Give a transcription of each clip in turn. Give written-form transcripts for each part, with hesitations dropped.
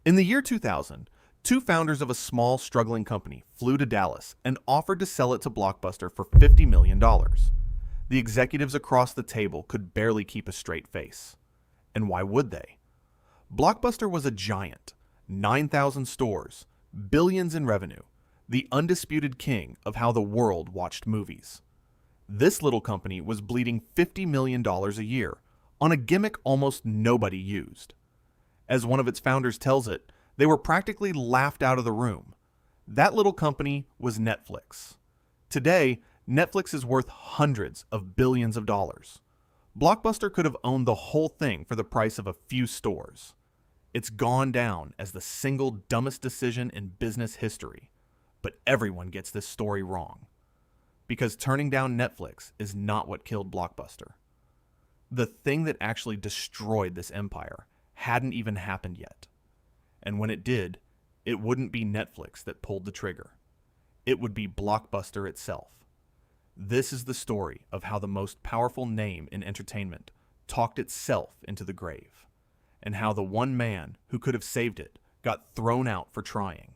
In the year 2000, two founders of a small, struggling company flew to Dallas and offered to sell it to Blockbuster for $50 million. The executives across the table could barely keep a straight face. And why would they? Blockbuster was a giant, 9,000 stores, billions in revenue, the undisputed king of how the world watched movies. This little company was bleeding $50 million a year on a gimmick almost nobody used. As one of its founders tells it, they were practically laughed out of the room. That little company was Netflix. Today, Netflix is worth hundreds of billions of dollars. Blockbuster could have owned the whole thing for the price of a few stores. It's gone down as the single dumbest decision in business history. But everyone gets this story wrong. Because turning down Netflix is not what killed Blockbuster. The thing that actually destroyed this empire hadn't even happened yet. And when it did, it wouldn't be Netflix that pulled the trigger. It would be Blockbuster itself. This is the story of how the most powerful name in entertainment talked itself into the grave, and how the one man who could have saved it got thrown out for trying.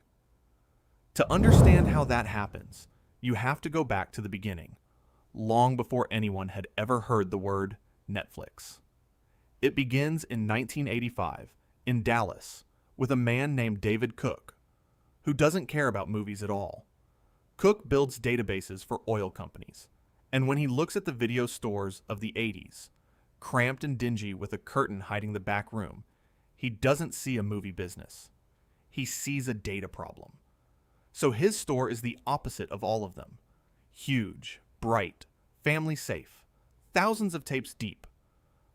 To understand how that happens, you have to go back to the beginning, long before anyone had ever heard the word Netflix. It begins in 1985 in Dallas with a man named David Cook, who doesn't care about movies at all. Cook builds databases for oil companies, and when he looks at the video stores of the 80s, cramped and dingy with a curtain hiding the back room, he doesn't see a movie business. He sees a data problem. So his store is the opposite of all of them. Huge, bright, family safe, thousands of tapes deep,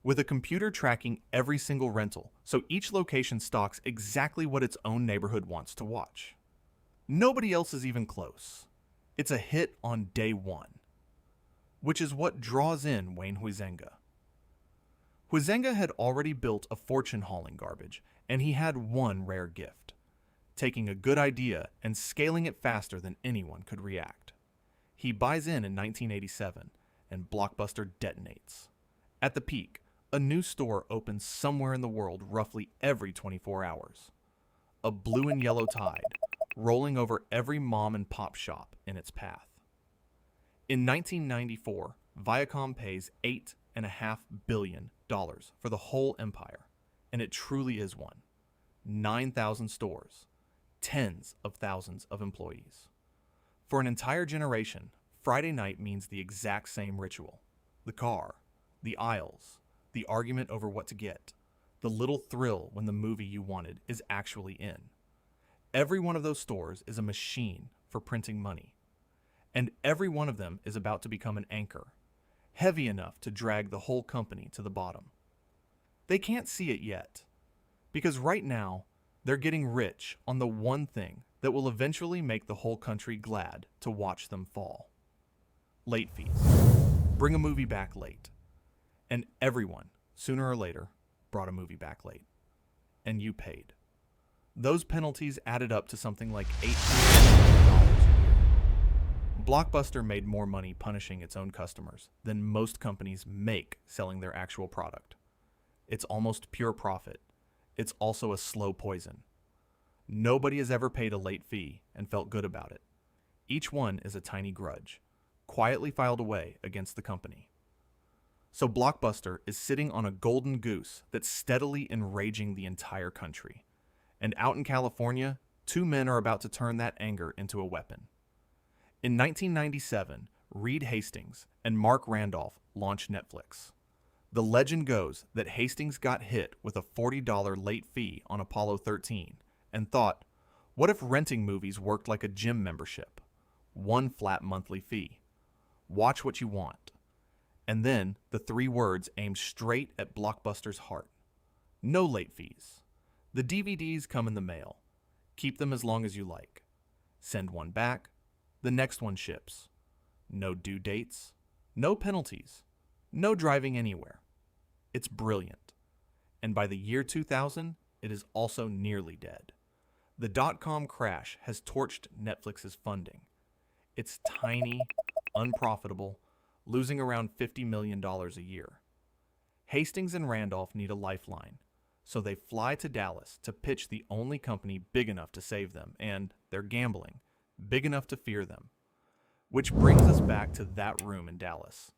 with a computer tracking every single rental, so each location stocks exactly what its own neighborhood wants to watch. Nobody else is even close. It's a hit on day one, which is what draws in Wayne Huizenga. Huizenga had already built a fortune hauling garbage, and he had one rare gift: taking a good idea and scaling it faster than anyone could react. He buys in 1987, and Blockbuster detonates. At the peak, a new store opens somewhere in the world roughly every 24 hours. A blue and yellow tide, rolling over every mom and pop shop in its path. In 1994, Viacom pays $8.5 billion for the whole empire, and it truly is one. 9,000 stores, tens of thousands of employees. For an entire generation, Friday night means the exact same ritual. The car, the aisles, the argument over what to get, the little thrill when the movie you wanted is actually in. Every one of those stores is a machine for printing money. And every one of them is about to become an anchor, heavy enough to drag the whole company to the bottom. They can't see it yet, because right now, they're getting rich on the one thing that will eventually make the whole country glad to watch them fall. Late fees. Bring a movie back late. And everyone, sooner or later, brought a movie back late. And you paid. Those penalties added up to something like $800 a year. Blockbuster made more money punishing its own customers than most companies make selling their actual product. It's almost pure profit. It's also a slow poison. Nobody has ever paid a late fee and felt good about it. Each one is a tiny grudge, quietly filed away against the company. So Blockbuster is sitting on a golden goose that's steadily enraging the entire country. And out in California, two men are about to turn that anger into a weapon. In 1997, Reed Hastings and Mark Randolph launched Netflix. The legend goes that Hastings got hit with a $40 late fee on Apollo 13 and thought, what if renting movies worked like a gym membership? One flat monthly fee. Watch what you want. And then the three words aimed straight at Blockbuster's heart. No late fees. The DVDs come in the mail. Keep them as long as you like. Send one back. The next one ships. No due dates. No penalties. No driving anywhere. It's brilliant. And by the year 2000, it is also nearly dead. The dot-com crash has torched Netflix's funding. It's tiny, unprofitable, losing around $50 million a year. Hastings and Randolph need a lifeline, So they fly to Dallas to pitch the only company big enough to save them, and they're gambling, big enough to fear them. Which brings us back to that room in Dallas.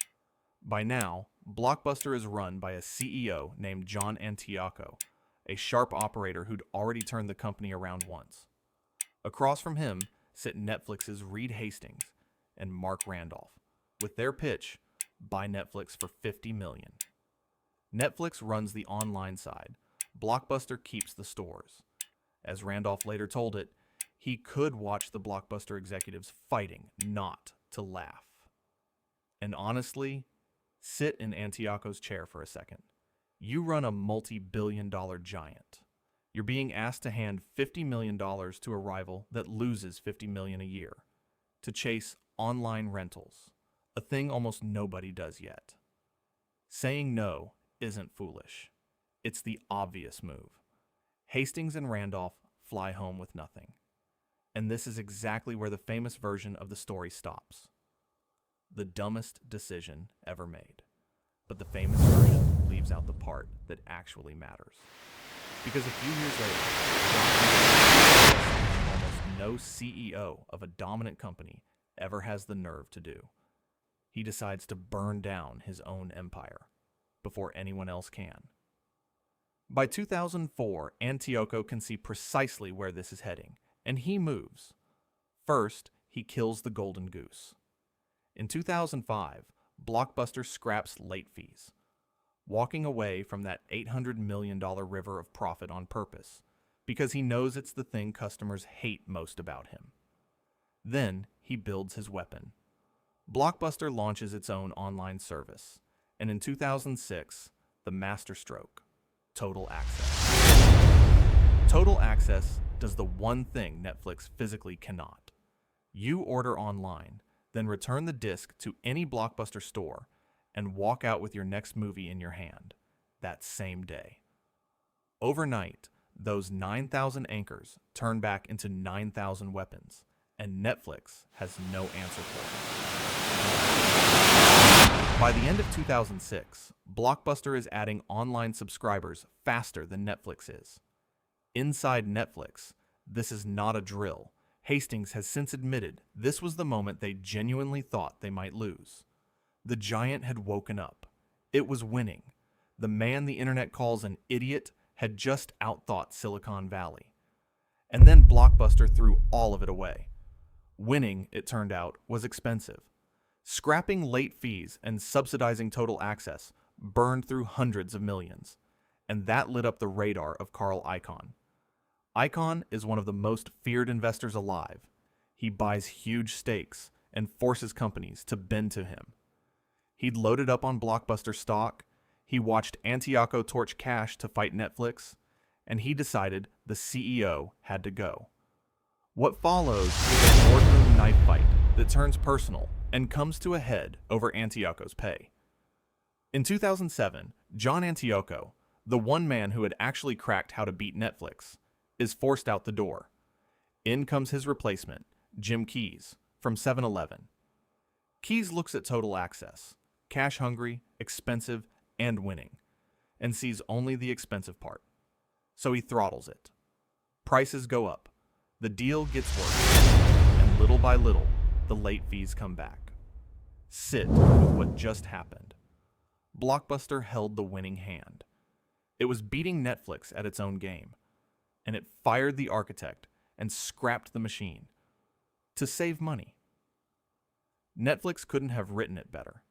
By now, Blockbuster is run by a CEO named John Antioco, a sharp operator who'd already turned the company around once. Across from him sit Netflix's Reed Hastings and Mark Randolph, with their pitch, buy Netflix for $50 million. Netflix runs the online side. Blockbuster keeps the stores. As Randolph later told it, he could watch the Blockbuster executives fighting not to laugh. And honestly, sit in Antioco's chair for a second. You run a multi-billion-dollar giant. You're being asked to hand $50 million to a rival that loses $50 million a year, to chase online rentals, a thing almost nobody does yet. Saying no isn't foolish. It's the obvious move. Hastings and Randolph fly home with nothing. And this is exactly where the famous version of the story stops. The dumbest decision ever made. But the famous version leaves out the part that actually matters. Because a few years later, almost no CEO of a dominant company ever has the nerve to do. He decides to burn down his own empire before anyone else can. By 2004, Antioco can see precisely where this is heading, and he moves. First, he kills the golden goose. In 2005, Blockbuster scraps late fees, walking away from that $800 million river of profit on purpose, because he knows it's the thing customers hate most about him. Then, he builds his weapon. Blockbuster launches its own online service, and in 2006, the masterstroke, Total Access. Total Access does the one thing Netflix physically cannot. You order online, then return the disc to any Blockbuster store and walk out with your next movie in your hand that same day. Overnight, those 9,000 anchors turn back into 9,000 weapons, and Netflix has no answer for them. By the end of 2006, Blockbuster is adding online subscribers faster than Netflix is. Inside Netflix, this is not a drill. Hastings has since admitted this was the moment they genuinely thought they might lose. The giant had woken up. It was winning. The man the internet calls an idiot had just outthought Silicon Valley. And then Blockbuster threw all of it away. Winning, it turned out, was expensive. Scrapping late fees and subsidizing Total Access burned through hundreds of millions. And that lit up the radar of Carl Icahn. Icahn is one of the most feared investors alive. He buys huge stakes and forces companies to bend to him. He'd loaded up on Blockbuster stock, he watched Antioco torch cash to fight Netflix, and he decided the CEO had to go. What follows is a boardroom knife fight that turns personal and comes to a head over Antioco's pay. In 2007, John Antioco, the one man who had actually cracked how to beat Netflix, is forced out the door. In comes his replacement, Jim Keyes, from 7-Eleven. Keyes looks at Total Access, cash-hungry, expensive, and winning, and sees only the expensive part. So he throttles it. Prices go up. The deal gets worse. And little by little, the late fees come back. Sit with what just happened. Blockbuster held the winning hand. It was beating Netflix at its own game. And it fired the architect and scrapped the machine to save money. Netflix couldn't have written it better.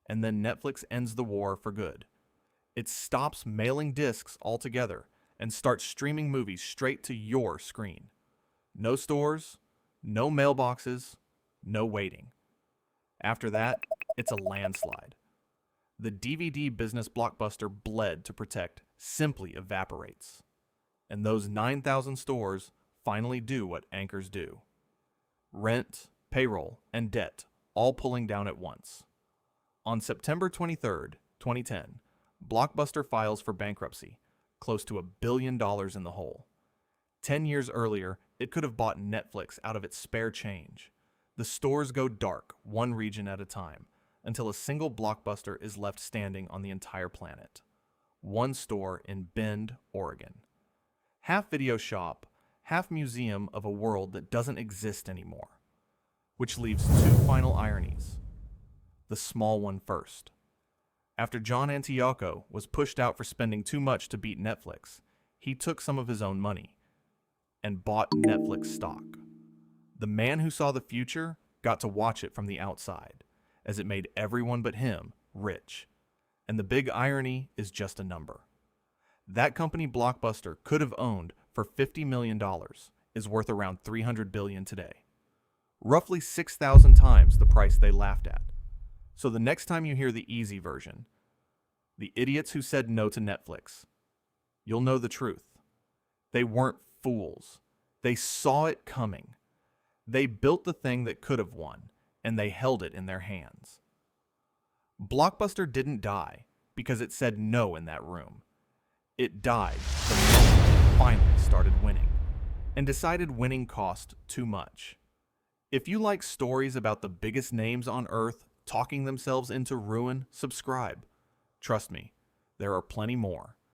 And then Netflix ends the war for good. It stops mailing discs altogether and starts streaming movies straight to your screen. No stores, no mailboxes, no waiting. After that, it's a landslide. The DVD business Blockbuster bled to protect simply evaporates. And those 9,000 stores finally do what anchors do. Rent, payroll, and debt all pulling down at once. On September 23, 2010, Blockbuster files for bankruptcy, close to $1 billion in the hole. 10 years earlier, it could have bought Netflix out of its spare change. The stores go dark, one region at a time, until a single Blockbuster is left standing on the entire planet. one store in Bend, Oregon. Half video shop, half museum of a world that doesn't exist anymore. Which leaves two final ironies. The small one first. After John Antioco was pushed out for spending too much to beat Netflix, he took some of his own money and bought Netflix stock. The man who saw the future got to watch it from the outside, as it made everyone but him rich. And the big irony is just a number. That company Blockbuster could have owned for $50 million is worth around $300 billion today. Roughly 6,000 times the price they laughed at. So the next time you hear the easy version, the idiots who said no to Netflix, you'll know the truth. They weren't fools. They saw it coming. They built the thing that could have won, and they held it in their hands. Blockbuster didn't die because it said no in that room. It died the moment it finally started winning, and decided winning cost too much. If you like stories about the biggest names on earth talking themselves into ruin, subscribe. Trust me, there are plenty more.